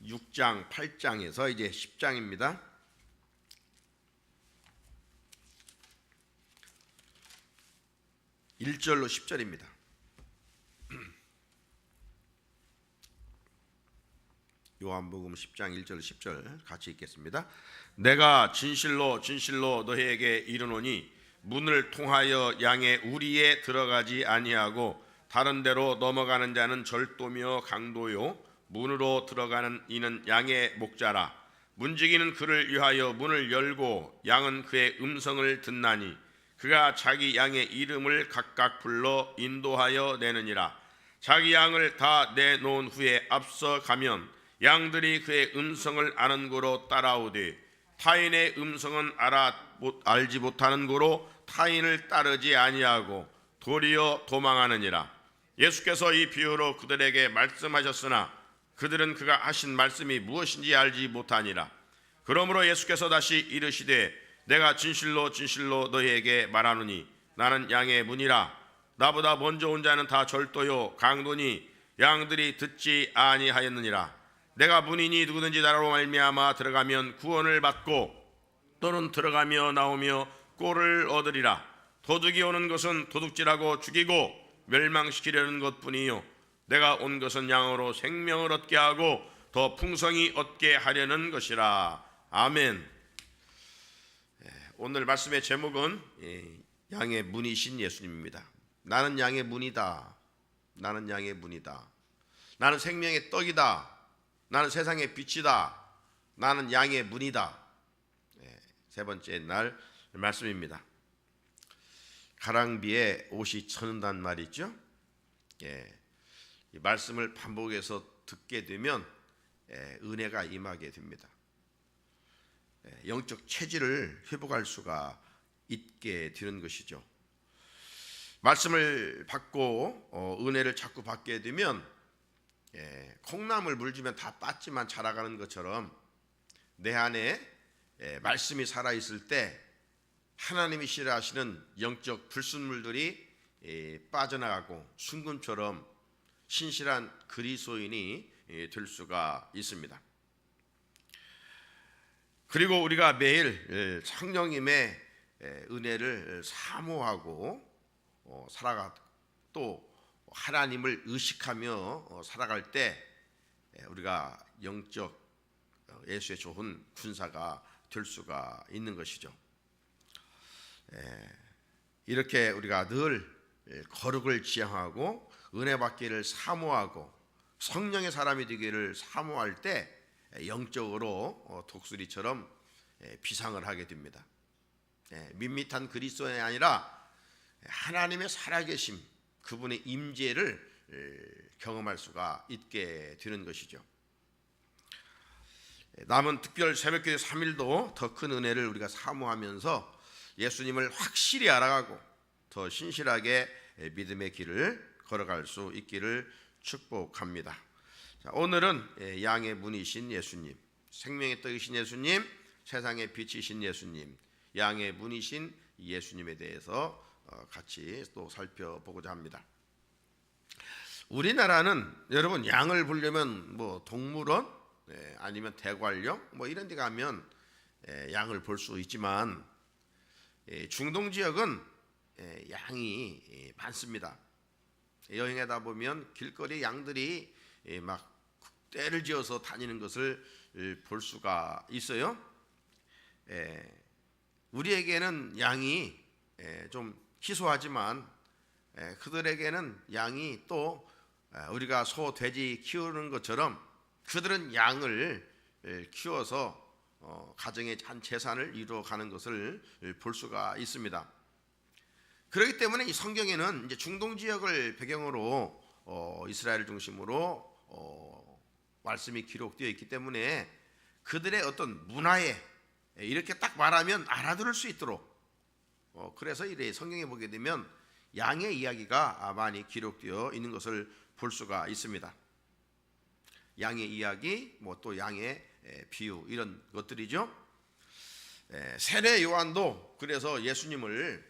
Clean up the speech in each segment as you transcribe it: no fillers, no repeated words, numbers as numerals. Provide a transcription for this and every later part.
6장 8장에서 이제 10장입니다. 1절로 10절입니다. 요한복음 10장 1절 10절 같이 읽겠습니다. 내가 진실로 진실로 너희에게 이르노니 문을 통하여 양의 우리에 들어가지 아니하고 다른 데로 넘어가는 자는 절도며 강도요 문으로 들어가는 이는 양의 목자라. 문지기는 그를 위하여 문을 열고 양은 그의 음성을 듣나니 그가 자기 양의 이름을 각각 불러 인도하여 내느니라. 자기 양을 다 내놓은 후에 앞서 가면 양들이 그의 음성을 아는 고로 따라오되 타인의 음성은 알지 못하는 고로 타인을 따르지 아니하고 도리어 도망하느니라. 예수께서 이 비유로 그들에게 말씀하셨으나 그들은 그가 하신 말씀이 무엇인지 알지 못하니라. 그러므로 예수께서 다시 이르시되 내가 진실로 진실로 너희에게 말하노니 나는 양의 문이라. 나보다 먼저 온 자는 다 절도요 강도니 양들이 듣지 아니하였느니라. 내가 문이니 누구든지 나로 말미암아 들어가면 구원을 받고 또는 들어가며 나오며 꼴을 얻으리라. 도둑이 오는 것은 도둑질하고 죽이고 멸망시키려는 것뿐이요 내가 온 것은 양으로 생명을 얻게 하고 더 풍성히 얻게 하려는 것이라. 아멘. 오늘 말씀의 제목은 양의 문이신 예수님입니다. 나는 양의 문이다. 나는 양의 문이다. 나는 생명의 떡이다. 나는 세상의 빛이다. 나는 양의 문이다. 세 번째 날 말씀입니다. 가랑비에 옷이 쳐는단 말이죠. 이 말씀을 반복해서 듣게 되면 은혜가 임하게 됩니다. 영적 체질을 회복할 수가 있게 되는 것이죠. 말씀을 받고 은혜를 자꾸 받게 되면 콩나물 물 주면 다 빻지만 자라가는 것처럼 내 안에 말씀이 살아있을 때 하나님이 싫어하시는 영적 불순물들이 빠져나가고 순금처럼 신실한 그리스도인이 될 수가 있습니다. 그리고 우리가 매일 성령님의 은혜를 사모하고 살아가 또 하나님을 의식하며 살아갈 때 우리가 영적 예수의 좋은 군사가 될 수가 있는 것이죠. 이렇게 우리가 늘 거룩을 지향하고 은혜 받기를 사모하고 성령의 사람이 되기를 사모할 때 영적으로 독수리처럼 비상을 하게 됩니다. 밋밋한 그리스도인이 아니라 하나님의 살아계심, 그분의 임재를 경험할 수가 있게 되는 것이죠. 남은 특별 새벽기도 3일도 더 큰 은혜를 우리가 사모하면서 예수님을 확실히 알아가고 더 신실하게 믿음의 길을 걸어갈 수 있기를 축복합니다. 자, 오늘은 양의 문이신 예수님, 생명의 떡이신 예수님, 세상의 빛이신 예수님, 양의 문이신 예수님에 대해서 같이 또 살펴보고자 합니다. 우리나라는 여러분 양을 보려면 뭐 동물원 아니면 대관령 뭐 이런 데 가면 양을 볼 수 있지만 중동 지역은 양이 많습니다. 여행하다 보면 길거리 양들이 막 떼를 지어서 다니는 것을 볼 수가 있어요. 우리에게는 양이 좀 희소하지만 그들에게는 양이 또 우리가 소, 돼지 키우는 것처럼 그들은 양을 키워서 가정의 한 재산을 이루어가는 것을 볼 수가 있습니다. 그렇기 때문에 이 성경에는 이제 중동 지역을 배경으로 이스라엘 중심으로 말씀이 기록되어 있기 때문에 그들의 어떤 문화에 이렇게 딱 말하면 알아들을 수 있도록 그래서 이래 성경에 보게 되면 양의 이야기가 많이 기록되어 있는 것을 볼 수가 있습니다. 양의 이야기, 뭐 또 양의 비유 이런 것들이죠. 세례 요한도 그래서 예수님을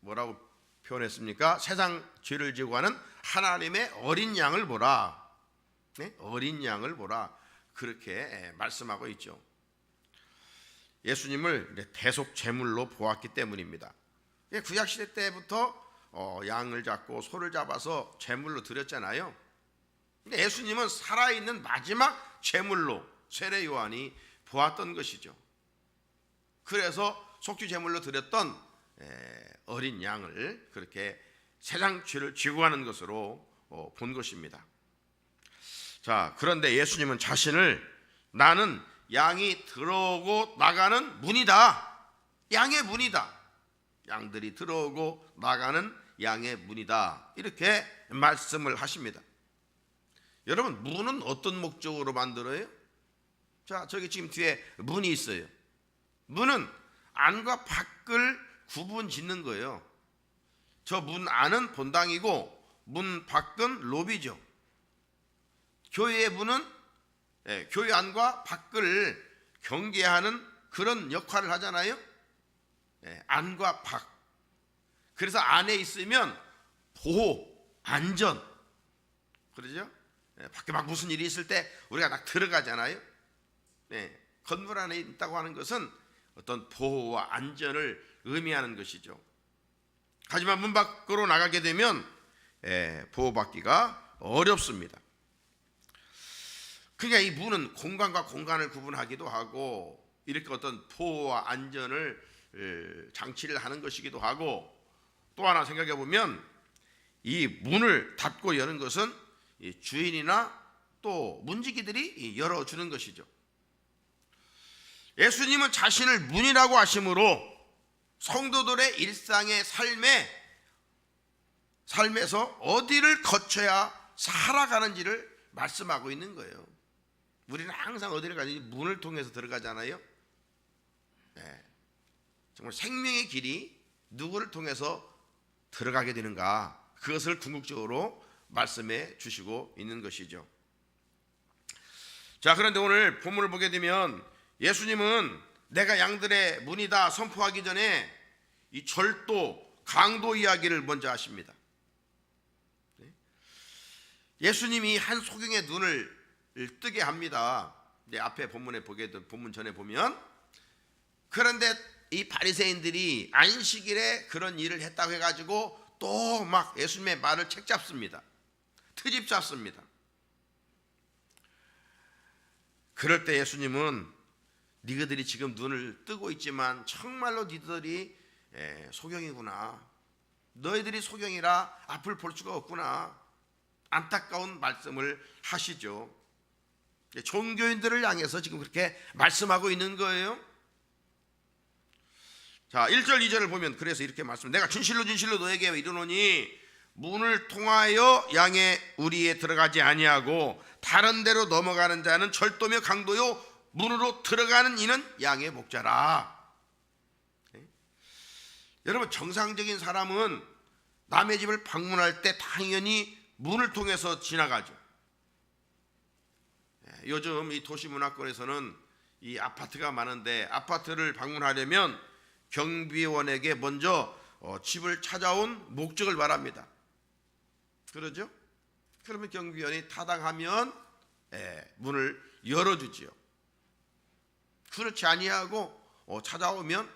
뭐라고 표현했습니까? 세상 죄를 지고 가는 하나님의 어린 양을 보라. 어린 양을 보라. 그렇게 말씀하고 있죠. 예수님을 대속 제물로 보았기 때문입니다. 구약시대 때부터 양을 잡고 소를 잡아서 제물로 드렸잖아요. 근데 예수님은 살아있는 마지막 제물로 세례 요한이 보았던 것이죠. 그래서 속죄 제물로 드렸던 어린 양을 그렇게 세상 죄를 지고 가는 것으로 본 것입니다. 자, 그런데 예수님은 자신을 나는 양이 들어오고 나가는 문이다. 양의 문이다. 양들이 들어오고 나가는 양의 문이다. 이렇게 말씀을 하십니다. 여러분, 문은 어떤 목적으로 만들어요? 자, 저기 지금 뒤에 문이 있어요. 문은 안과 밖을 구분 짓는 거예요. 저 문 안은 본당이고 문 밖은 로비죠. 교회의 문은 교회 안과 밖을 경계하는 그런 역할을 하잖아요. 안과 밖. 그래서 안에 있으면 보호, 안전. 그러죠? 밖에 막 무슨 일이 있을 때 우리가 딱 들어가잖아요. 건물 안에 있다고 하는 것은 어떤 보호와 안전을 의미하는 것이죠. 하지만 문 밖으로 나가게 되면 보호받기가 어렵습니다. 그러니까 이 문은 공간과 공간을 구분하기도 하고 이렇게 어떤 보호와 안전을 장치를 하는 것이기도 하고, 또 하나 생각해 보면 이 문을 닫고 여는 것은 주인이나 또 문지기들이 열어주는 것이죠. 예수님은 자신을 문이라고 하심으로 성도들의 일상의 삶에서 어디를 거쳐야 살아가는지를 말씀하고 있는 거예요. 우리는 항상 어디를 가든지 문을 통해서 들어가잖아요. 정말 생명의 길이 누구를 통해서 들어가게 되는가, 그것을 궁극적으로 말씀해 주시고 있는 것이죠. 자, 그런데 오늘 본문을 보게 되면 예수님은 내가 양들의 문이다 선포하기 전에 이 절도, 강도 이야기를 먼저 하십니다. 예수님이 한 소경의 눈을 뜨게 합니다. 앞에 본문에 본문 전에 보면, 그런데 이 바리새인들이 안식일에 그런 일을 했다고 해가지고 또 막 예수님의 말을 책잡습니다. 트집 잡습니다. 그럴 때 예수님은 니희들이 지금 눈을 뜨고 있지만 정말로 니희들이 소경이구나. 너희들이 소경이라 앞을 볼 수가 없구나. 안타까운 말씀을 하시죠. 종교인들을 향해서 지금 그렇게 말씀하고 있는 거예요. 자, 1절 2절을 보면 그래서 이렇게 말씀, 내가 진실로 진실로 너에게 이르노니 문을 통하여 양의 우리에 들어가지 아니하고 다른 데로 넘어가는 자는 절도며 강도요 문으로 들어가는 이는 양의 목자라. 여러분, 정상적인 사람은 남의 집을 방문할 때 당연히 문을 통해서 지나가죠. 요즘 이 도시문화권에서는 이 아파트가 많은데 아파트를 방문하려면 경비원에게 먼저 집을 찾아온 목적을 말합니다. 그러죠? 그러면 경비원이 타당하면 문을 열어주지요. 그렇지 아니하고 찾아오면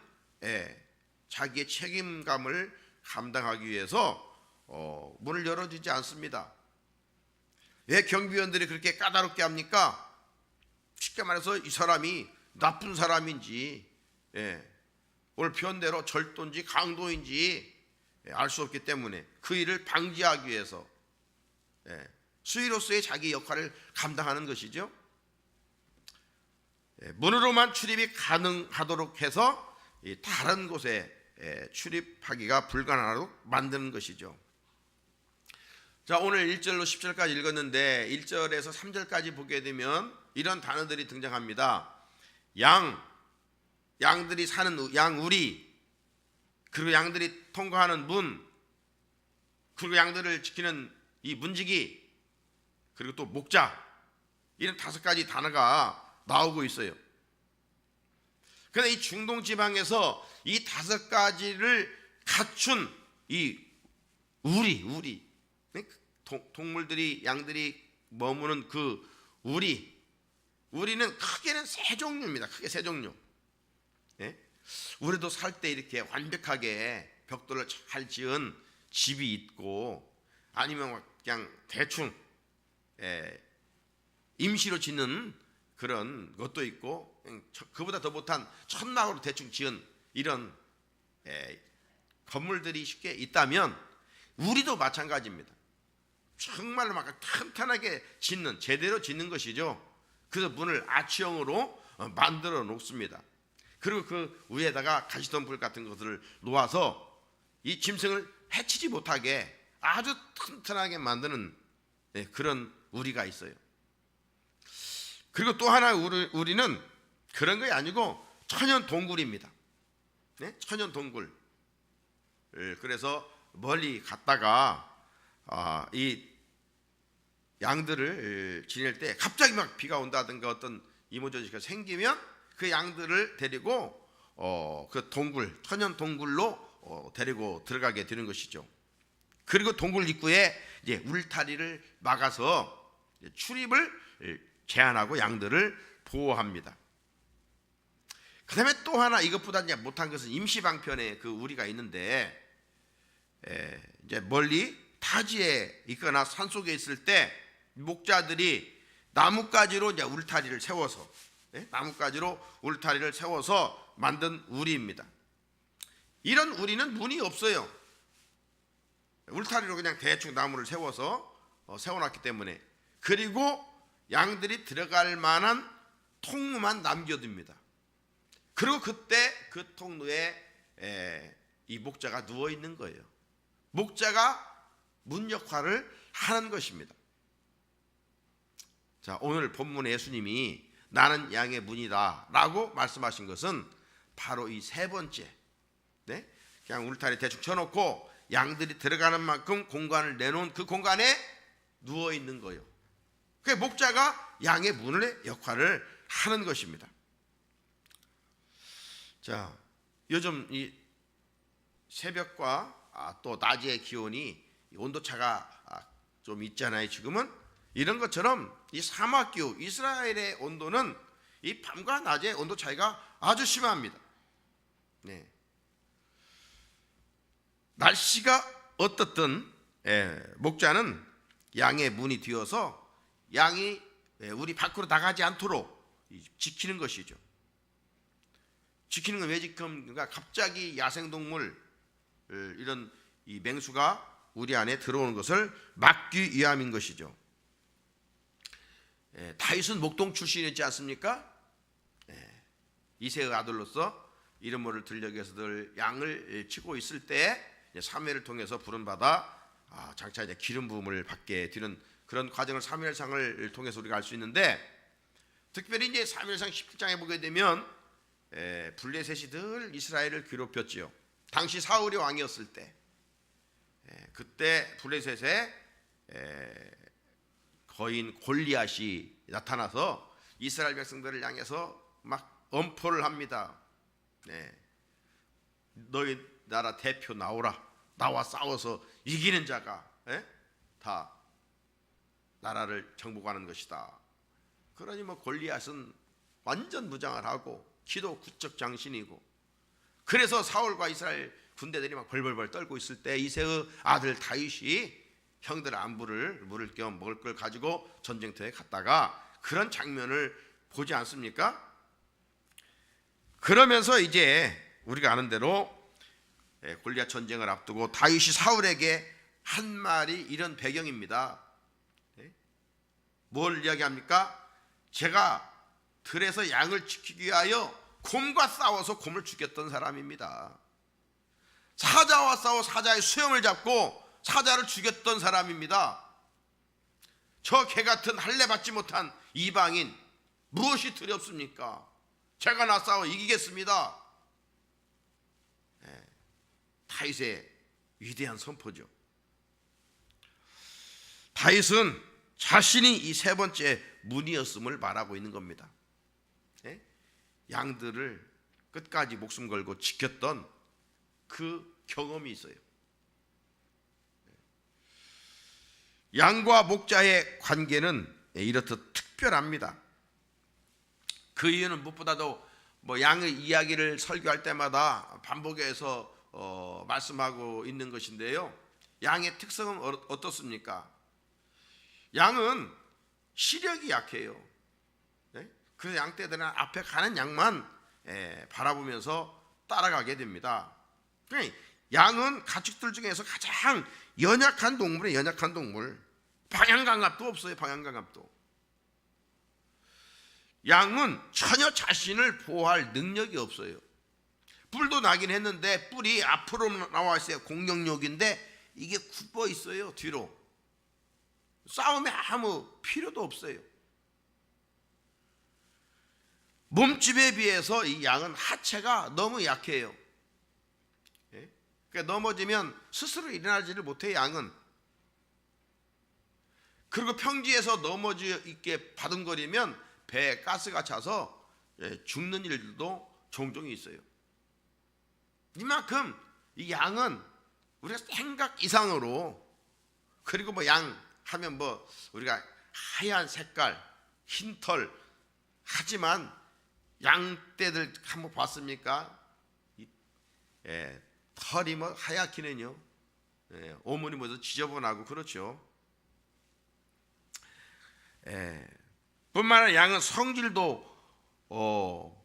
자기의 책임감을 감당하기 위해서 문을 열어주지 않습니다. 왜 경비원들이 그렇게 까다롭게 합니까? 쉽게 말해서 이 사람이 나쁜 사람인지 오늘 표현대로 절도인지 강도인지 알 수 없기 때문에 그 일을 방지하기 위해서 수의로서의 자기 역할을 감당하는 것이죠. 문으로만 출입이 가능하도록 해서 다른 곳에 출입하기가 불가능하도록 만드는 것이죠. 자, 오늘 1절로 10절까지 읽었는데 1절에서 3절까지 보게 되면 이런 단어들이 등장합니다. 양들이 사는 양우리, 그리고 양들이 통과하는 문, 그리고 양들을 지키는 이 문지기, 그리고 또 목자, 이런 5가지 단어가 나오고 있어요. 그런데 이 중동 지방에서 이 5가지를 갖춘 이 우리 동물들이, 양들이 머무는 그 우리, 우리는 크게는 세 종류입니다. 크게 세 종류. 예? 우리도 살 때 이렇게 완벽하게 벽돌을 잘 지은 집이 있고, 아니면 그냥 대충 임시로 짓는 그런 것도 있고, 그보다 더 못한 천막으로 대충 지은 이런 건물들이 쉽게 있다면, 우리도 마찬가지입니다. 정말로 막 탄탄하게 짓는, 제대로 짓는 것이죠. 그래서 문을 아치형으로 만들어 놓습니다. 그리고 그 위에다가 가시덤불 같은 것들을 놓아서 이 짐승을 해치지 못하게 아주 튼튼하게 만드는 그런 우리가 있어요. 그리고 또 하나 우리는 그런 게 아니고 천연 동굴입니다. 네? 천연 동굴. 그래서 멀리 갔다가 이 양들을 지낼 때 갑자기 막 비가 온다든가 어떤 이모저지가 생기면 그 양들을 데리고 그 동굴, 천연 동굴로 데리고 들어가게 되는 것이죠. 그리고 동굴 입구에 이제 울타리를 막아서 출입을 제한하고 양들을 보호합니다. 그 다음에 또 하나, 이것보다 이제 못한 것은 임시방편에 그 우리가 있는데, 이제 멀리 타지에 있거나 산속에 있을 때 목자들이 나뭇가지로 이제 울타리를 세워서, 나뭇가지로 울타리를 세워서 만든 우리입니다. 이런 우리는 문이 없어요. 울타리로 그냥 대충 나무를 세워서 세워놨기 때문에. 그리고 양들이 들어갈 만한 통로만 남겨둡니다. 그리고 그때 그 통로에 이 목자가 누워 있는 거예요. 목자가 문 역할을 하는 것입니다. 자, 오늘 본문에 예수님이 나는 양의 문이다 라고 말씀하신 것은 바로 이 세 번째, 그냥 울타리 대충 쳐놓고 양들이 들어가는 만큼 공간을 내놓은 그 공간에 누워 있는 거예요. 그 목자가 양의 문의 역할을 하는 것입니다. 자, 요즘 이 새벽과 또 낮의 기온이 온도차가 좀 있잖아요. 지금은 이런 것처럼 이 사막기후 이스라엘의 온도는 이 밤과 낮의 온도 차이가 아주 심합니다. 네. 날씨가 어떻든 목자는 양의 문이 되어서 양이 우리 밖으로 나가지 않도록 지키는 것이죠. 지키는 건 왜 지킵니까? 갑자기 야생동물 이런 이 맹수가 우리 안에 들어오는 것을 막기 위함인 것이죠. 다윗은 목동 출신이었지 않습니까? 이새의 아들로서 이름을 들려기 위해서 늘 양을 치고 있을 때 사무엘을 통해서 부름받아 장차 이제 기름 부음을 받게 되는 그런 과정을 사무엘상을 통해서 우리가 알 수 있는데, 특별히 이제 사무엘상 17장에 보게 되면 블레셋이 늘 이스라엘을 괴롭혔지요. 당시 사울이 왕이었을 때, 그때 블레셋에 거인 골리앗이 나타나서 이스라엘 백성들을 향해서 막 엄포를 합니다. 너희 나라 대표 나오라. 나와 싸워서 이기는 자가 다 나라를 정복하는 것이다. 그러니 뭐 골리앗은 완전 무장을 하고 키도 구척장신이고, 그래서 사울과 이스라엘 군대들이 막 벌벌벌 떨고 있을 때 이새의 아들 다윗이 형들 안부를 물을 겸 먹을 걸 가지고 전쟁터에 갔다가 그런 장면을 보지 않습니까? 그러면서 이제 우리가 아는 대로 골리앗 전쟁을 앞두고 다윗이 사울에게 한 말이 이런 배경입니다. 뭘 이야기합니까? 제가 들에서 양을 지키기 위하여 곰과 싸워서 곰을 죽였던 사람입니다. 사자와 싸워 사자의 수염을 잡고 사자를 죽였던 사람입니다. 저 개같은 할례 받지 못한 이방인 무엇이 두렵습니까? 제가 나 싸워 이기겠습니다. 다윗의 위대한 선포죠. 다윗은 자신이 이 세 번째 문이었음을 말하고 있는 겁니다. 양들을 끝까지 목숨 걸고 지켰던 그 경험이 있어요. 양과 목자의 관계는 이렇듯 특별합니다. 그 이유는 무엇보다도 뭐 양의 이야기를 설교할 때마다 반복해서 말씀하고 있는 것인데요. 양의 특성은 어떻습니까? 양은 시력이 약해요. 네? 그래서 양떼들은 앞에 가는 양만 바라보면서 따라가게 됩니다. 그러니까 양은 가축들 중에서 가장 연약한 동물이에요. 연약한 동물. 방향감각도 없어요. 방향감각도. 양은 전혀 자신을 보호할 능력이 없어요. 뿔도 나긴 했는데 뿔이 앞으로 나와 있어요. 공격력인데 이게 굽어 있어요. 뒤로. 싸움에 아무 필요도 없어요. 몸집에 비해서 이 양은 하체가 너무 약해요. 그러니까 넘어지면 스스로 일어나지를 못해요. 양은. 그리고 평지에서 넘어져 있게 바둥거리면 배에 가스가 차서 죽는 일들도 종종 있어요. 이만큼 이 양은 우리가 생각 이상으로, 그리고 뭐 양 하면 뭐 우리가 하얀 색깔, 흰 털, 하지만 양떼들 한번 봤습니까? 털이 뭐 하얗기는요. 오물이 뭐죠? 지저분하고 그렇죠. 뿐만 아니라 양은 성질도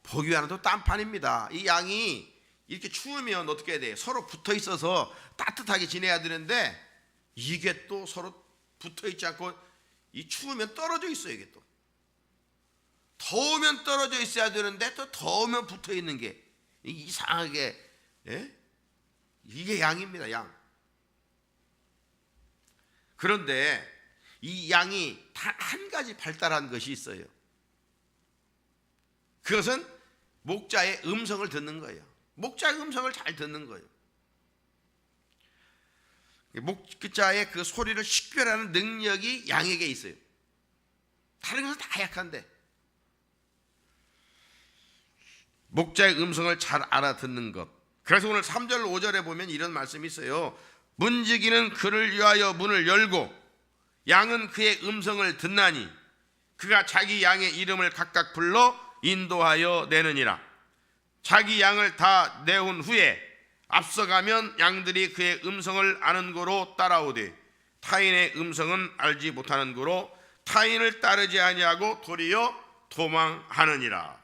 보기 위한 또 딴판입니다. 이 양이 이렇게 추우면 어떻게 해야 돼요? 서로 붙어 있어서 따뜻하게 지내야 되는데 이게 또 서로 붙어 있지 않고 이 추우면 떨어져 있어요. 이게 또 더우면 떨어져 있어야 되는데 또 더우면 붙어 있는 게 이상하게, 이게 양입니다. 양. 그런데 이 양이 단 한 가지 발달한 것이 있어요. 그것은 목자의 음성을 듣는 거예요. 목자의 음성을 잘 듣는 거예요. 목자의 그 소리를 식별하는 능력이 양에게 있어요. 다른 것은 다 약한데 목자의 음성을 잘 알아듣는 것. 그래서 오늘 3절 5절에 보면 이런 말씀이 있어요. 문지기는 그를 위하여 문을 열고 양은 그의 음성을 듣나니 그가 자기 양의 이름을 각각 불러 인도하여 내느니라. 자기 양을 다 내온 후에 앞서가면 양들이 그의 음성을 아는 고로 따라오되 타인의 음성은 알지 못하는 고로 타인을 따르지 아니하고 도리어 도망하느니라.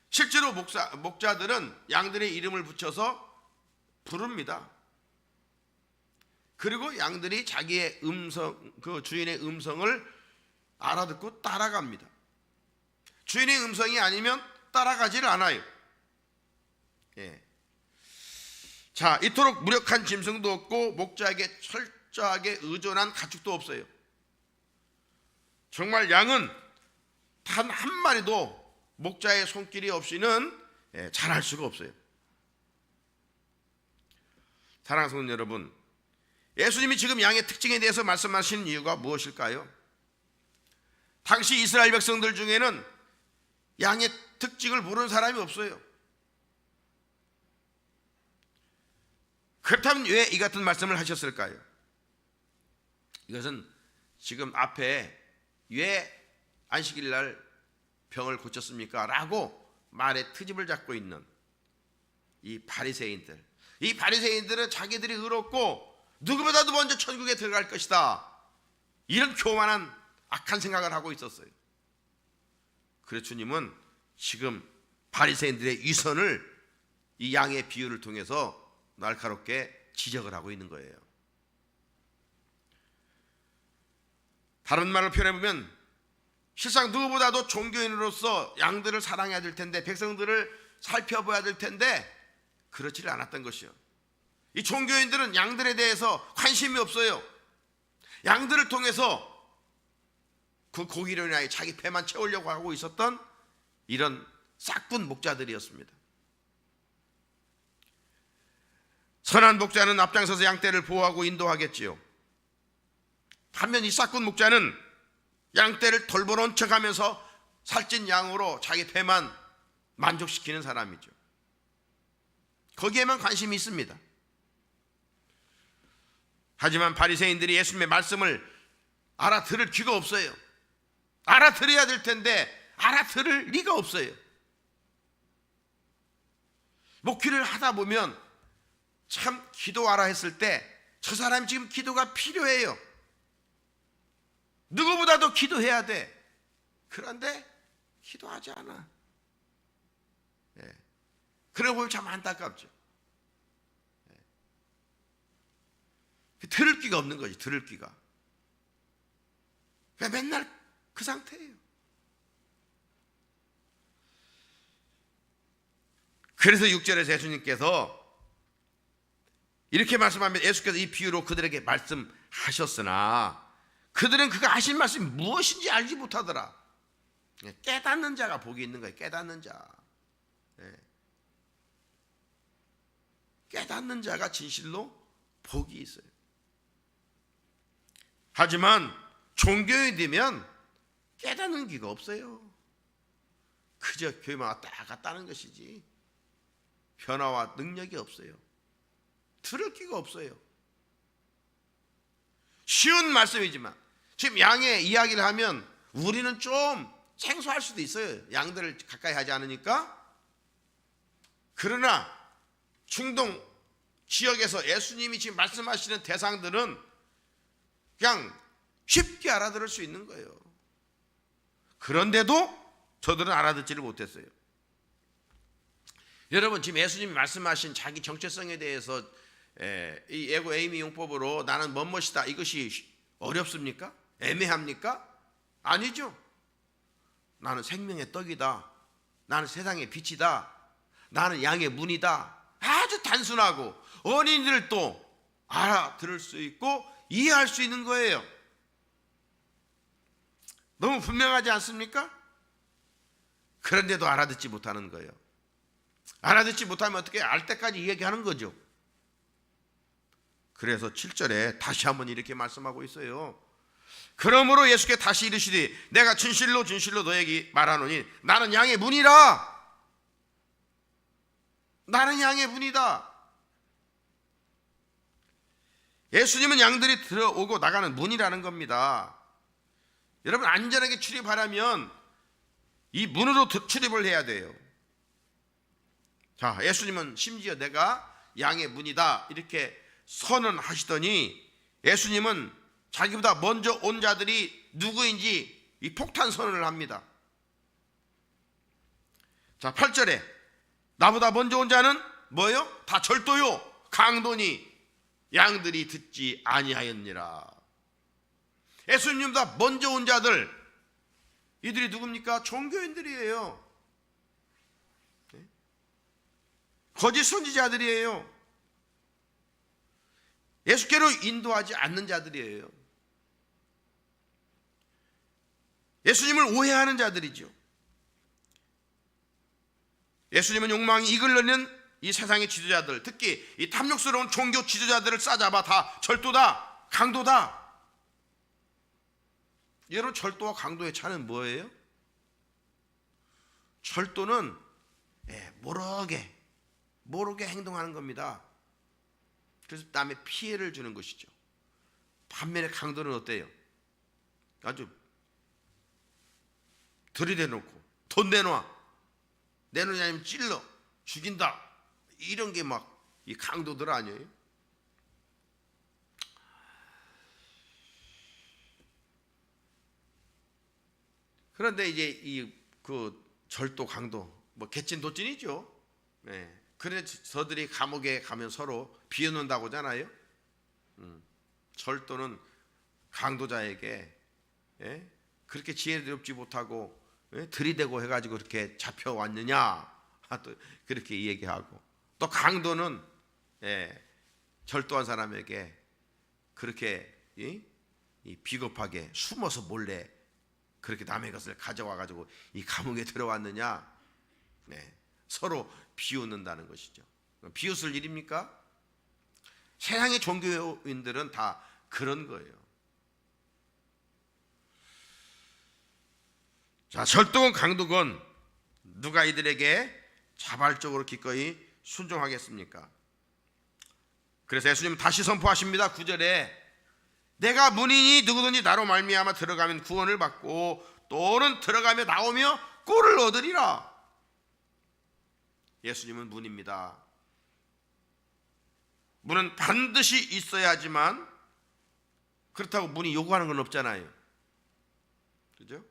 실제로 목자들은 양들의 이름을 붙여서 부릅니다. 그리고 양들이 자기의 음성, 그 주인의 음성을 알아듣고 따라갑니다. 주인의 음성이 아니면 따라가지를 않아요. 자, 이토록 무력한 짐승도 없고 목자에게 철저하게 의존한 가축도 없어요. 정말 양은 단 한 마리도 목자의 손길이 없이는 자랄 수가 없어요. 사랑하는 성도 여러분, 예수님이 지금 양의 특징에 대해서 말씀하시는 이유가 무엇일까요? 당시 이스라엘 백성들 중에는 양의 특징을 모르는 사람이 없어요. 그렇다면 왜 이 같은 말씀을 하셨을까요? 이것은 지금 앞에 왜 안식일 날 병을 고쳤습니까? 라고 말에 트집을 잡고 있는 이 바리새인들. 이 바리새인들은 자기들이 의롭고 누구보다도 먼저 천국에 들어갈 것이다, 이런 교만한 악한 생각을 하고 있었어요. 그래서 주님은 지금 바리새인들의 위선을 이 양의 비유를 통해서 날카롭게 지적을 하고 있는 거예요. 다른 말로 표현해보면 실상 누구보다도 종교인으로서 양들을 사랑해야 될 텐데, 백성들을 살펴봐야 될 텐데 그렇지를 않았던 것이요. 이 종교인들은 양들에 대해서 관심이 없어요. 양들을 통해서 그 고기를 인하여 자기 배만 채우려고 하고 있었던 이런 싹군 목자들이었습니다. 선한 목자는 앞장서서 양떼를 보호하고 인도하겠지요. 반면 이 싹군 목자는 양떼를 돌보는 척하면서 살찐 양으로 자기 배만 만족시키는 사람이죠. 거기에만 관심이 있습니다. 하지만 바리새인들이 예수님의 말씀을 알아들을 귀가 없어요. 알아들어야 될 텐데 알아들을 리가 없어요. 목회를 하다 보면 참 기도하라 했을 때 저 사람이 지금 기도가 필요해요. 누구보다도 기도해야 돼. 그런데 기도하지 않아. 그러고 보면 참 안타깝죠. 들을 기가 없는 거지. 들을 기가. 맨날 그 상태예요. 그래서 6절에서 예수님께서 이렇게 말씀하면, 예수께서 이 비유로 그들에게 말씀하셨으나 그들은 그가 하신 말씀이 무엇인지 알지 못하더라. 깨닫는 자가 복이 있는 거예요. 깨닫는 자. 깨닫는 자가 진실로 복이 있어요. 하지만 종교에 되면 깨닫는 기가 없어요. 그저 교회만 왔다 갔다 하는 것이지 변화와 능력이 없어요. 들을 기가 없어요. 쉬운 말씀이지만 지금 양의 이야기를 하면 우리는 좀 생소할 수도 있어요. 양들을 가까이 하지 않으니까. 그러나 중동 지역에서 예수님이 지금 말씀하시는 대상들은 그냥 쉽게 알아들을 수 있는 거예요. 그런데도 저들은 알아듣지를 못했어요. 여러분, 지금 예수님이 말씀하신 자기 정체성에 대해서 이 에고 에이미 용법으로 나는 뭐뭐이다, 이것이 어렵습니까? 애매합니까? 아니죠. 나는 생명의 떡이다, 나는 세상의 빛이다, 나는 양의 문이다. 아주 단순하고 어린이들도 알아들을 수 있고 이해할 수 있는 거예요. 너무 분명하지 않습니까? 그런데도 알아듣지 못하는 거예요. 알아듣지 못하면 어떻게 알 때까지 이야기하는 거죠. 그래서 7절에 다시 한번 이렇게 말씀하고 있어요. 그러므로 예수께 다시 이르시되 내가 진실로 진실로 너에게 말하노니 나는 양의 문이라. 나는 양의 문이다. 예수님은 양들이 들어오고 나가는 문이라는 겁니다. 여러분, 안전하게 출입하려면 이 문으로 출입을 해야 돼요. 자, 예수님은 심지어 내가 양의 문이다 이렇게 선언하시더니 예수님은 자기보다 먼저 온 자들이 누구인지 이 폭탄 선언을 합니다. 자, 8절에 나보다 먼저 온 자는 뭐예요? 다 절도요 강도니 양들이 듣지 아니하였니라. 예수님보다 먼저 온 자들, 이들이 누굽니까? 종교인들이에요. 거짓 선지자들이에요. 예수께로 인도하지 않는 자들이에요. 예수님을 오해하는 자들이죠. 예수님은 욕망이 이끌려는 이 세상의 지도자들, 특히 이 탐욕스러운 종교 지도자들을 싸잡아 다 절도다, 강도다. 여러분, 절도와 강도의 차는 뭐예요? 절도는 모르게 행동하는 겁니다. 그래서 남의 피해를 주는 것이죠. 반면에 강도는 어때요? 아주 들이대놓고 돈 내놓냐 아니면 찔러 죽인다, 이런 게 막 이 강도들 아니에요? 그런데 이제 이 그 절도 강도 뭐 개찐 도찐이죠. 그래서 저들이 감옥에 가면 서로 비웃는다고 하잖아요. 절도는 강도자에게 그렇게 지혜롭지 못하고 들이대고 해가지고 그렇게 잡혀왔느냐, 또 그렇게 얘기하고, 또 강도는 절도한 사람에게 그렇게 비겁하게 숨어서 몰래 그렇게 남의 것을 가져와가지고 이 감옥에 들어왔느냐, 서로 비웃는다는 것이죠. 비웃을 일입니까? 세상의 종교인들은 다 그런 거예요. 자, 절도건 강도건 누가 이들에게 자발적으로 기꺼이 순종하겠습니까? 그래서 예수님은 다시 선포하십니다. 9절에 내가 문이니 누구든지 나로 말미암아 들어가면 구원을 받고 또는 들어가며 나오며 꼴을 얻으리라. 예수님은 문입니다. 문은 반드시 있어야지만, 그렇다고 문이 요구하는 건 없잖아요. 그죠?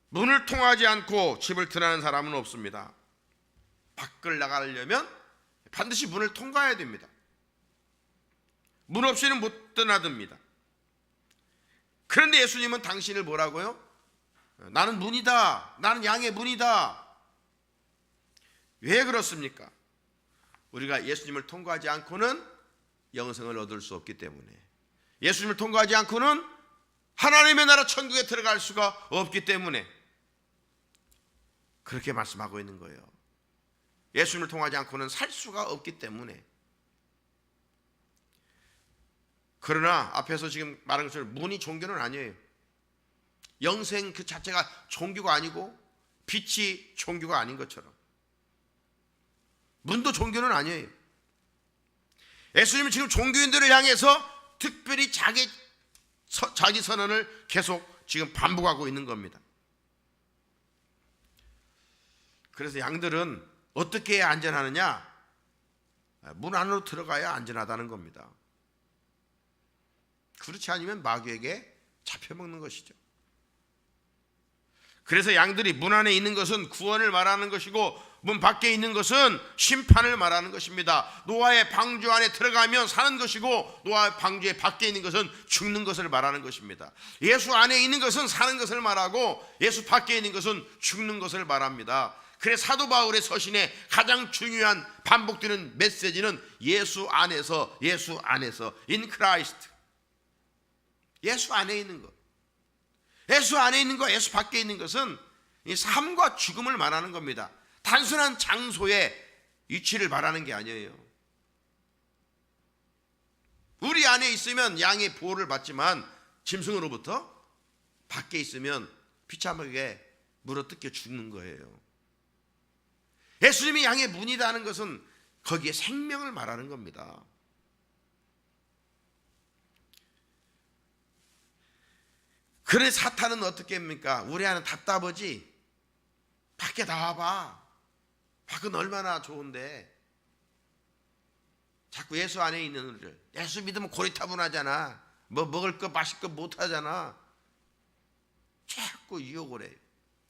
문을 통하지 않고 집을 드나는 사람은 없습니다. 밖을 나가려면 반드시 문을 통과해야 됩니다. 문 없이는 못 드나듭니다. 그런데 예수님은 당신을 뭐라고요? 나는 문이다. 나는 양의 문이다. 왜 그렇습니까? 우리가 예수님을 통과하지 않고는 영생을 얻을 수 없기 때문에, 예수님을 통과하지 않고는 하나님의 나라 천국에 들어갈 수가 없기 때문에 그렇게 말씀하고 있는 거예요. 예수님을 통하지 않고는 살 수가 없기 때문에. 그러나 앞에서 지금 말한 것처럼 문이 종교는 아니에요. 영생 그 자체가 종교가 아니고 빛이 종교가 아닌 것처럼 문도 종교는 아니에요. 예수님은 지금 종교인들을 향해서 특별히 자기 선언을 계속 지금 반복하고 있는 겁니다. 그래서 양들은 어떻게 해야 안전하느냐? 문 안으로 들어가야 안전하다는 겁니다. 그렇지 않으면 마귀에게 잡혀먹는 것이죠. 그래서 양들이 문 안에 있는 것은 구원을 말하는 것이고 문 밖에 있는 것은 심판을 말하는 것입니다. 노아의 방주 안에 들어가면 사는 것이고 노아의 방주의 밖에 있는 것은 죽는 것을 말하는 것입니다. 예수 안에 있는 것은 사는 것을 말하고 예수 밖에 있는 것은 죽는 것을 말합니다. 그래서 사도 바울의 서신에 가장 중요한 반복되는 메시지는 예수 안에서 in Christ. 예수 안에 있는 것. 예수 안에 있는 것, 예수 밖에 있는 것은 이 삶과 죽음을 말하는 겁니다. 단순한 장소의 위치를 말하는 게 아니에요. 우리 안에 있으면 양의 보호를 받지만 짐승으로부터 밖에 있으면 비참하게 물어뜯겨 죽는 거예요. 예수님이 양의 문이라는 것은 거기에 생명을 말하는 겁니다. 그래 사탄은 어떻게 합니까? 우리 안은 답답하지? 밖에 나와봐. 밖은 얼마나 좋은데. 자꾸 예수 안에 있는 우리를, 예수 믿으면 고리타분하잖아. 뭐 먹을 거 마실 거 못하잖아. 자꾸 유혹을 해요.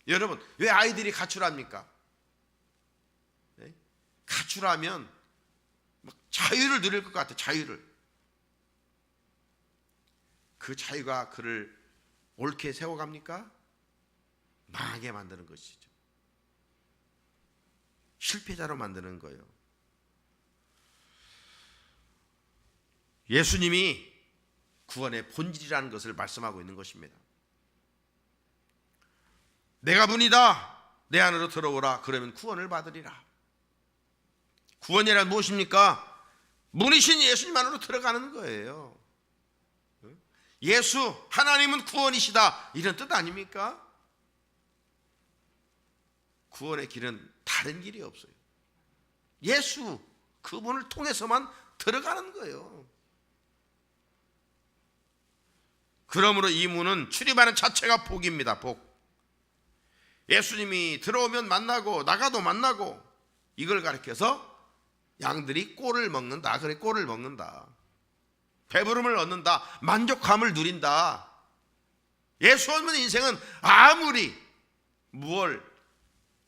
여러분, 왜 아이들이 가출합니까? 네? 가출하면 막 자유를 누릴 것 같아. 자유를. 그 자유가 그를 옳게 세워갑니까? 망하게 만드는 것이죠. 실패자로 만드는 거예요. 예수님이 구원의 본질이라는 것을 말씀하고 있는 것입니다. 내가 문이다. 내 안으로 들어오라. 그러면 구원을 받으리라. 구원이란 무엇입니까? 문이신 예수님 안으로 들어가는 거예요. 예수, 하나님은 구원이시다. 이런 뜻 아닙니까? 구원의 길은 다른 길이 없어요. 예수, 그분을 통해서만 들어가는 거예요. 그러므로 이 문은 출입하는 자체가 복입니다. 복. 예수님이 들어오면 만나고 나가도 만나고, 이걸 가리켜서 양들이 꼴을 먹는다. 그래, 꼴을 먹는다. 배부름을 얻는다. 만족감을 누린다. 예수 없는 인생은 아무리 무얼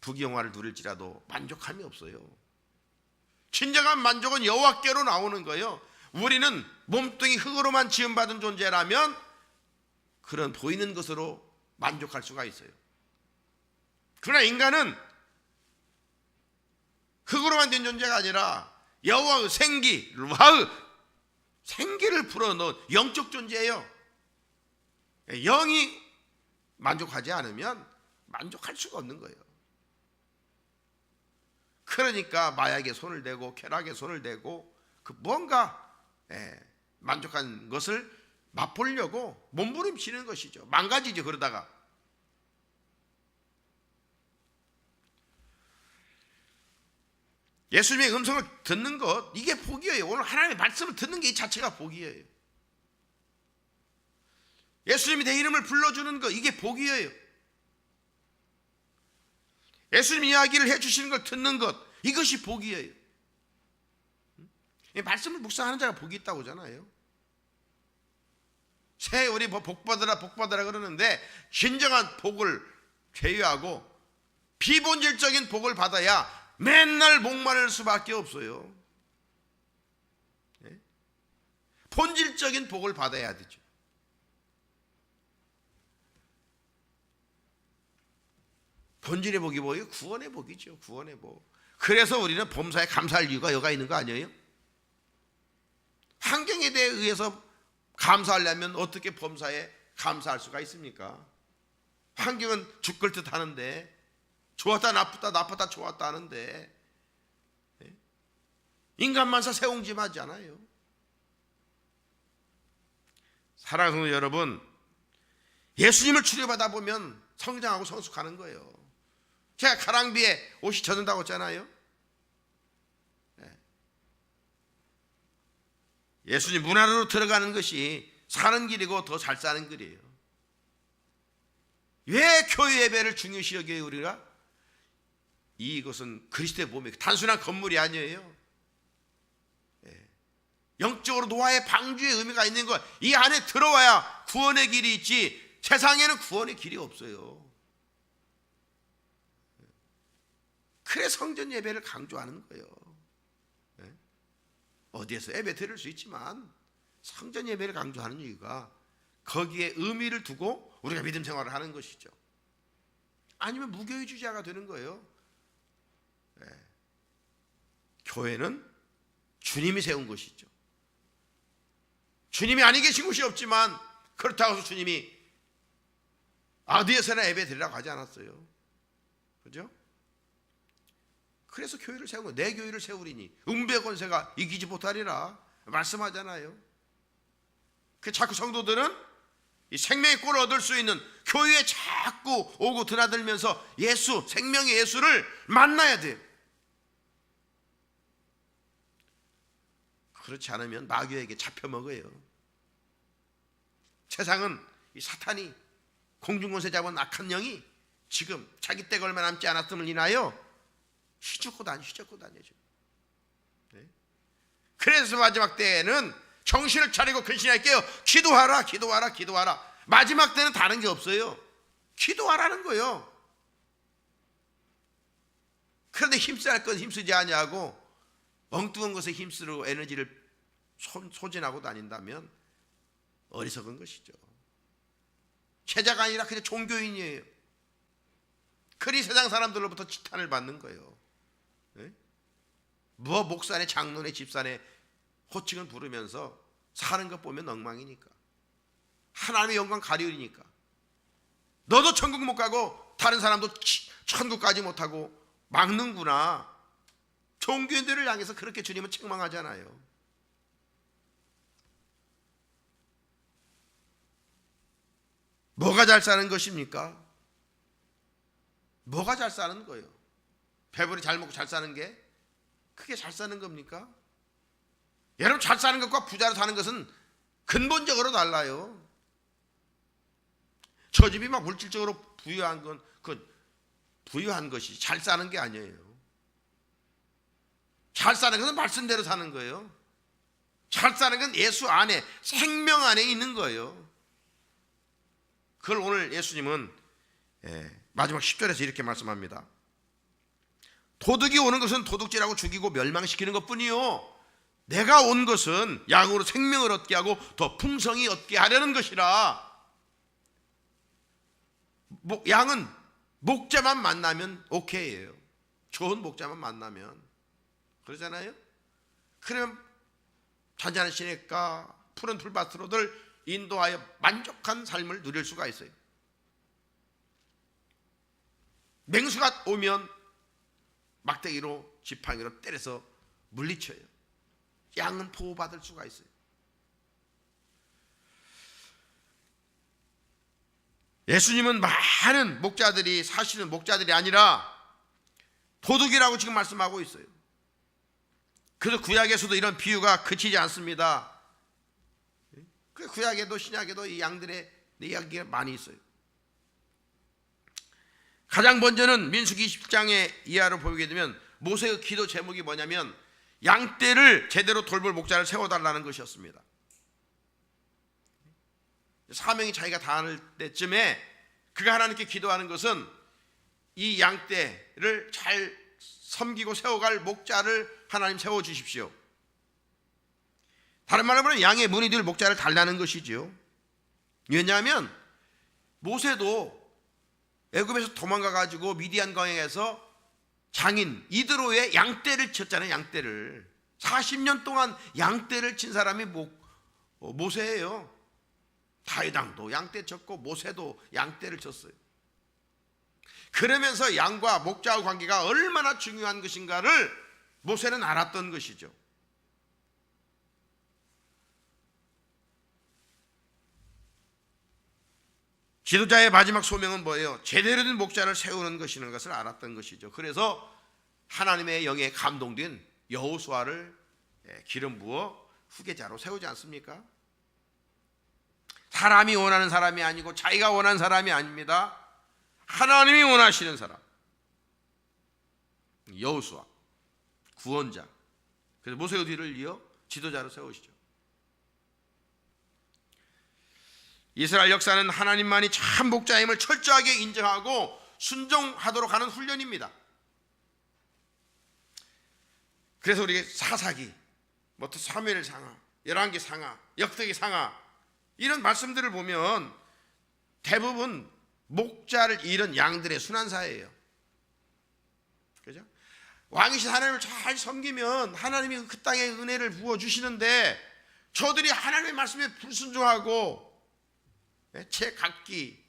부귀영화를 누릴지라도 만족함이 없어요. 진정한 만족은 여호와께로 나오는 거예요. 우리는 몸뚱이 흙으로만 지음받은 존재라면 그런 보이는 것으로 만족할 수가 있어요. 그러나 인간은 흙으로만 된 존재가 아니라 여호와의 생기, 루하의 생기를 불어넣은 영적 존재예요. 영이 만족하지 않으면 만족할 수가 없는 거예요. 그러니까 마약에 손을 대고 쾌락에 손을 대고 그 뭔가 만족한 것을 맛보려고 몸부림치는 것이죠. 망가지죠. 그러다가 예수님의 음성을 듣는 것, 이게 복이에요. 오늘 하나님의 말씀을 듣는 게 이 자체가 복이에요. 예수님이 내 이름을 불러주는 것, 이게 복이에요. 예수님 이야기를 해주시는 걸 듣는 것, 이것이 복이에요. 말씀을 묵상하는 자가 복이 있다고 하잖아요. 세월이 복받으라 복받으라 그러는데 진정한 복을 제외하고 비본질적인 복을 받아야 맨날 목마를 수밖에 없어요. 본질적인 복을 받아야 되죠. 본질의 복이 뭐예요? 구원의 복이죠. 구원의 복. 그래서 우리는 범사에 감사할 이유가 여가 있는 거 아니에요? 환경에 대해 의해서 감사하려면 어떻게 범사에 감사할 수가 있습니까? 환경은 죽을 듯 하는데, 좋았다 나쁘다 나쁘다 좋았다 하는데 인간만사 세옹지마지 않아요. 사랑하는 성도 여러분, 예수님을 추려받아 보면 성장하고 성숙하는 거예요. 제가 가랑비에 옷이 젖는다고 했잖아요. 예수님 문 안으로 들어가는 것이 사는 길이고 더 잘 사는 길이에요. 왜 교회 예배를 중요시 여겨요 우리가? 이것은 그리스도의 몸이 단순한 건물이 아니에요. 영적으로 노아의 방주의 의미가 있는 것, 이 안에 들어와야 구원의 길이 있지 세상에는 구원의 길이 없어요. 그래서 성전 예배를 강조하는 거예요. 어디에서 예배 드릴 수 있지만 성전 예배를 강조하는 이유가 거기에 의미를 두고 우리가 믿음 생활을 하는 것이죠. 아니면 무교회주의자가 되는 거예요. 교회는 주님이 세운 것이죠. 주님이 아니 계신 곳이 없지만 그렇다고 해서 주님이 어디에서나 예배 드리라고 하지 않았어요. 그죠? 그래서 교회를 세운 거예요. 내 교회를 세우리니 음부의 권세가 이기지 못하리라 말씀하잖아요. 그 자꾸 성도들은 이 생명의 꼴을 얻을 수 있는 교회에 자꾸 오고 드나들면서 예수, 생명의 예수를 만나야 돼요. 그렇지 않으면 마귀에게 잡혀먹어요. 세상은 이 사탄이 공중권세 잡은 악한 영이 지금 자기 때가 얼마 남지 않았음을 인하여 휘젓고 다녀죠. 네? 그래서 마지막 때에는 정신을 차리고 근신하게 깨어 기도하라. 마지막 때는 다른 게 없어요. 기도하라는 거예요. 그런데 힘써야 할 건 힘쓰지 아니하고 엉뚱한 것에 힘쓰고 에너지를 소진하고 다닌다면 어리석은 것이죠. 제자가 아니라 그냥 종교인이에요. 그리 세상 사람들로부터 지탄을 받는 거예요. 네? 뭐 목사네 장로네 집사네 호칭을 부르면서 사는 것 보면 엉망이니까, 하나님의 영광 가리우리니까 너도 천국 못 가고 다른 사람도 천국 가지 못하고 막는구나. 종교인들을 향해서 그렇게 주님은 책망하잖아요. 뭐가 잘 사는 것입니까? 뭐가 잘 사는 거예요? 배부리 잘 먹고 잘 사는 게 그게 잘 사는 겁니까? 여러분, 잘 사는 것과 부자로 사는 것은 근본적으로 달라요. 저 집이 막 물질적으로 부유한 건 부유한 것이 잘 사는 게 아니에요. 잘 사는 것은 말씀대로 사는 거예요. 잘 사는 건 예수 안에, 생명 안에 있는 거예요. 그걸 오늘 예수님은 마지막 10절에서 이렇게 말씀합니다. 도둑이 오는 것은 도둑질하고 죽이고 멸망시키는 것뿐이요, 내가 온 것은 양으로 생명을 얻게 하고 더 풍성히 얻게 하려는 것이라. 양은 목자만 만나면 오케이예요. 좋은 목자만 만나면. 그러잖아요. 그러면 잔잔한 시냇가 푸른 풀밭으로들 인도하여 만족한 삶을 누릴 수가 있어요. 맹수가 오면 막대기로 지팡이로 때려서 물리쳐요. 양은 보호받을 수가 있어요. 예수님은 많은 목자들이 사실은 목자들이 아니라 도둑이라고 지금 말씀하고 있어요. 그래서 구약에서도 이런 비유가 그치지 않습니다. 구약에도 신약에도 이 양들의 이야기가 많이 있어요. 가장 먼저는 민수기 20장의 이하로 보게 되면 모세의 기도 제목이 뭐냐면 양떼를 제대로 돌볼 목자를 세워달라는 것이었습니다. 사명이 자기가 다할 때쯤에 그가 하나님께 기도하는 것은 이 양떼를 잘 섬기고 세워갈 목자를 하나님 세워주십시오. 다른 말로 하면 양의 무늬들 목자를 달라는 것이지요. 왜냐하면 모세도 애굽에서 도망가가지고 미디안 광야에서 장인 이드로의 양떼를 쳤잖아요. 양떼를 40년 동안 양떼를 친 사람이 모세예요. 다윗왕도 양떼 쳤고 모세도 양떼를 쳤어요. 그러면서 양과 목자의 관계가 얼마나 중요한 것인가를 모세는 알았던 것이죠. 지도자의 마지막 소명은 뭐예요? 제대로 된 목자를 세우는 것이라는 것을 알았던 것이죠. 그래서 하나님의 영에 감동된 여호수아를 기름 부어 후계자로 세우지 않습니까? 사람이 원하는 사람이 아니고 자기가 원하는 사람이 아닙니다. 하나님이 원하시는 사람, 여호수아 구원자. 그래서 모세의 뒤를 이어 지도자로 세우시죠. 이스라엘 역사는 하나님만이 참 목자임을 철저하게 인정하고 순종하도록 하는 훈련입니다. 그래서 우리 사사기, 사무엘 상하, 열왕기 상하, 역대기 상하 이런 말씀들을 보면 대부분 목자를 잃은 양들의 순환사예요. 그죠? 왕이신 하나님을 잘 섬기면 하나님이 그 땅에 은혜를 부어주시는데 저들이 하나님의 말씀에 불순종하고 제각기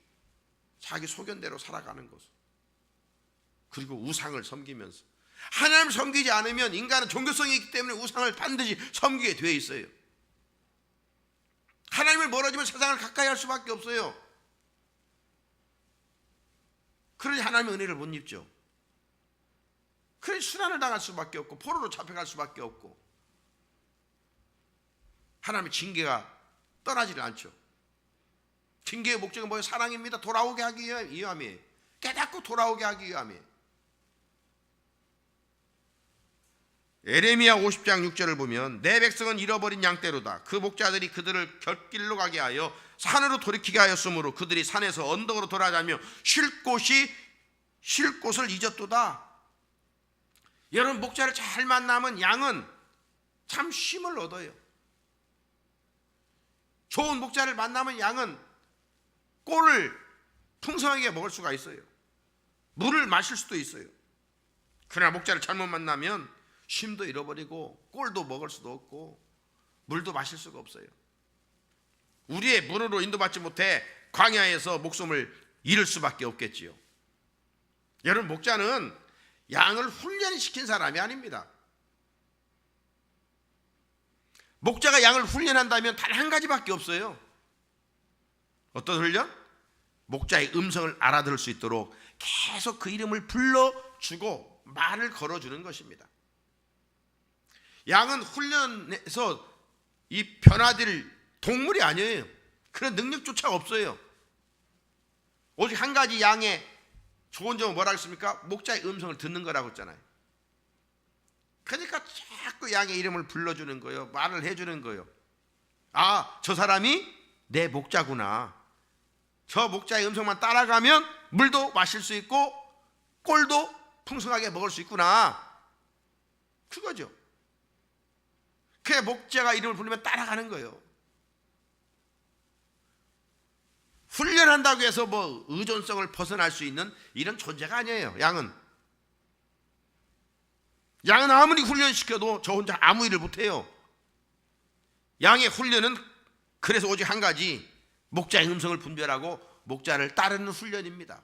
자기 소견대로 살아가는 것, 그리고 우상을 섬기면서 하나님을 섬기지 않으면 인간은 종교성이 있기 때문에 우상을 반드시 섬기게 되어 있어요. 하나님을 멀어지면 세상을 가까이 할 수밖에 없어요. 그러니 하나님의 은혜를 못 입죠. 그러니 순환을 당할 수밖에 없고 포로로 잡혀갈 수밖에 없고 하나님의 징계가 떠나지를 않죠. 징계의 목적은 뭐예요? 사랑입니다. 돌아오게 하기 위함이에요. 깨닫고 돌아오게 하기 위함이에요. 에레미야 50장 6절을 보면 내 백성은 잃어버린 양떼로다. 그 목자들이 그들을 곁길로 가게 하여 산으로 돌이키게 하였으므로 그들이 산에서 언덕으로 돌아다니며 쉴 곳을 잊었도다. 여러분, 목자를 잘 만나면 양은 참 쉼을 얻어요. 좋은 목자를 만나면 양은 꼴을 풍성하게 먹을 수가 있어요. 물을 마실 수도 있어요. 그러나 목자를 잘못 만나면 쉼도 잃어버리고 꼴도 먹을 수도 없고 물도 마실 수가 없어요. 우리의 문으로 인도받지 못해 광야에서 목숨을 잃을 수밖에 없겠지요. 여러분, 목자는 양을 훈련시킨 사람이 아닙니다. 목자가 양을 훈련한다면 단 한 가지밖에 없어요. 어떤 훈련? 목자의 음성을 알아들을 수 있도록 계속 그 이름을 불러주고 말을 걸어주는 것입니다. 양은 훈련해서 이 변화될 동물이 아니에요. 그런 능력조차 없어요. 오직 한 가지 양의 좋은 점은 뭐라고 했습니까? 목자의 음성을 듣는 거라고 했잖아요. 그러니까 자꾸 양의 이름을 불러주는 거예요. 말을 해주는 거예요. 아, 저 사람이 내 목자구나. 저 목자의 음성만 따라가면 물도 마실 수 있고 꼴도 풍성하게 먹을 수 있구나. 그거죠. 그 목자가 이름을 부르면 따라가는 거예요. 훈련한다고 해서 의존성을 벗어날 수 있는 이런 존재가 아니에요. 양은 아무리 훈련시켜도 저 혼자 아무 일을 못해요. 양의 훈련은 그래서 오직 한 가지, 목자의 음성을 분별하고 목자를 따르는 훈련입니다.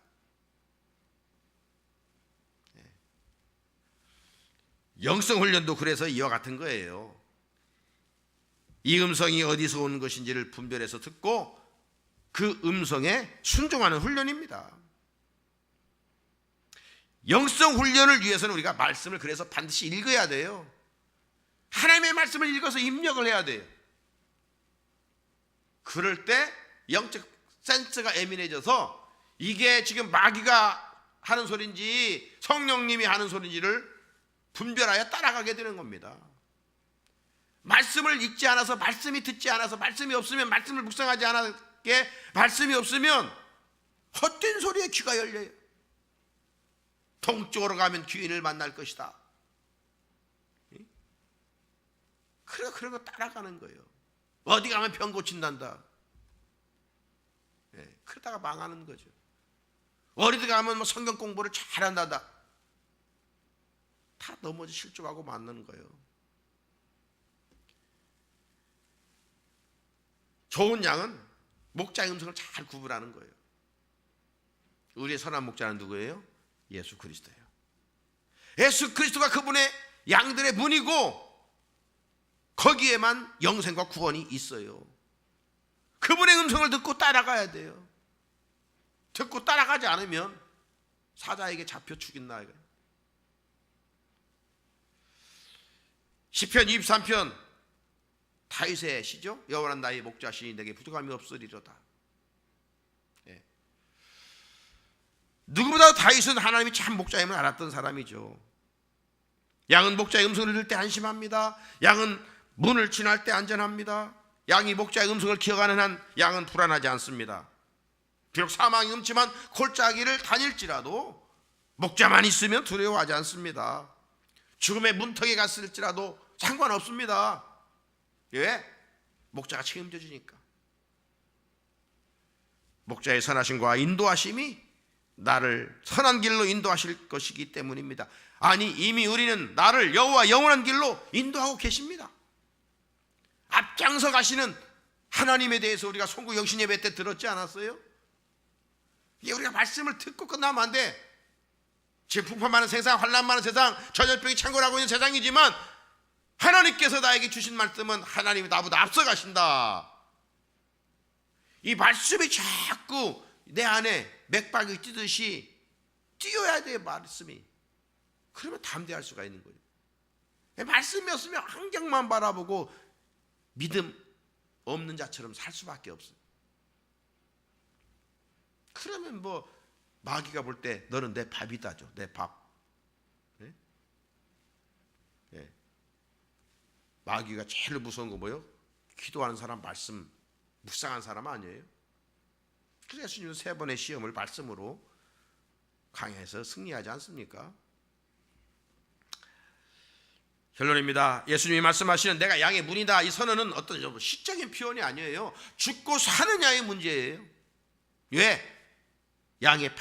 영성 훈련도 그래서 이와 같은 거예요. 이 음성이 어디서 오는 것인지를 분별해서 듣고 그 음성에 순종하는 훈련입니다. 영성 훈련을 위해서는 우리가 말씀을 그래서 반드시 읽어야 돼요. 하나님의 말씀을 읽어서 입력을 해야 돼요. 그럴 때 영적 센스가 예민해져서 이게 지금 마귀가 하는 소리인지 성령님이 하는 소리인지를 분별하여 따라가게 되는 겁니다. 말씀을 읽지 않아서, 말씀이 듣지 않아서, 말씀이 없으면, 말씀을 묵상하지 않았기에 말씀이 없으면 헛된 소리에 귀가 열려요. 동쪽으로 가면 귀인을 만날 것이다. 그런 거 따라가는 거예요. 어디 가면 병 고친단다. 그러다가 망하는 거죠. 어디 가면 뭐 성경 공부를 잘한단다. 다 넘어져 실족하고 맞는 거예요. 좋은 양은 목자의 음성을 잘 구분하는 거예요. 우리의 선한 목자는 누구예요? 예수 그리스도예요. 예수 그리스도가 그분의 양들의 문이고 거기에만 영생과 구원이 있어요. 그분의 음성을 듣고 따라가야 돼요. 듣고 따라가지 않으면 사자에게 잡혀 죽인다. 시편 23편 다윗의 시죠. 여호와는 나의 목자시니 내게 부족함이 없으리로다. 누구보다 다윗은 하나님이 참 목자임을 알았던 사람이죠. 양은 목자의 음성을 들을 때 안심합니다. 양은 문을 지날 때 안전합니다. 양이 목자의 음성을 기억하는 한 양은 불안하지 않습니다. 비록 사망이 음침한 골짜기를 다닐지라도 목자만 있으면 두려워하지 않습니다. 죽음의 문턱에 갔을지라도 상관없습니다. 왜? 목자가 책임져 주니까. 목자의 선하심과 인도하심이 나를 선한 길로 인도하실 것이기 때문입니다. 아니, 이미 우리는 나를 여호와 영원한 길로 인도하고 계십니다. 앞장서 가시는 하나님에 대해서 우리가 송구 영신 예배 때 들었지 않았어요? 이게 우리가 말씀을 듣고 끝나면 안 돼. 지금 풍파 많은 세상, 환난 많은 세상, 전염병이 창궐하고 있는 세상이지만 하나님께서 나에게 주신 말씀은 하나님이 나보다 앞서 가신다. 이 말씀이 자꾸 내 안에 맥박이 뛰듯이 뛰어야 돼요. 말씀이. 그러면 담대할 수가 있는 거예요. 말씀이 없으면 환경만 바라보고 믿음 없는 자처럼 살 수밖에 없어요. 그러면 뭐 마귀가 볼 때 너는 내 밥이다죠. 내 밥. 네? 네. 마귀가 제일 무서운 거 뭐예요? 기도하는 사람, 말씀 묵상한 사람 아니에요? 그래서 예수님은 3번의 시험을 말씀으로 강해서 승리하지 않습니까? 결론입니다. 예수님이 말씀하시는 내가 양의 문이다, 이 선언은 어떤 좀 시적인 표현이 아니에요. 죽고 사느냐의 문제예요. 왜? 양의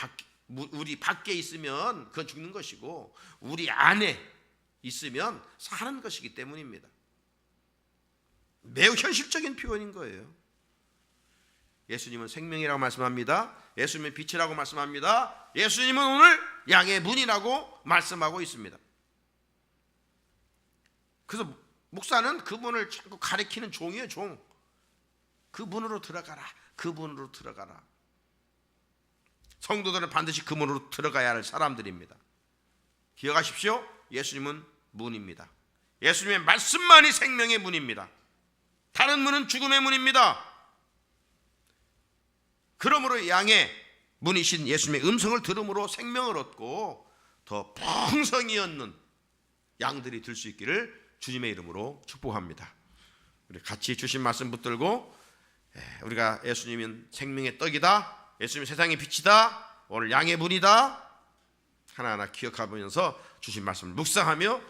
우리 밖에 있으면 그건 죽는 것이고 우리 안에 있으면 사는 것이기 때문입니다. 매우 현실적인 표현인 거예요. 예수님은 생명이라고 말씀합니다. 예수님은 빛이라고 말씀합니다. 예수님은 오늘 양의 문이라고 말씀하고 있습니다. 그래서 목사는 그분을 자꾸 가리키는 종이에요. 종. 그 문으로 들어가라. 그 문으로 들어가라. 성도들은 반드시 그 문으로 들어가야 할 사람들입니다. 기억하십시오. 예수님은 문입니다. 예수님의 말씀만이 생명의 문입니다. 다른 문은 죽음의 문입니다. 그러므로 양의 문이신 예수님의 음성을 들음으로 생명을 얻고 더 풍성히 얻는 양들이 될 수 있기를 주님의 이름으로 축복합니다. 우리 같이 주신 말씀 붙들고 우리가 예수님은 생명의 떡이다, 예수님은 세상의 빛이다, 오늘 양의 문이다 하나하나 기억하면서 주신 말씀을 묵상하며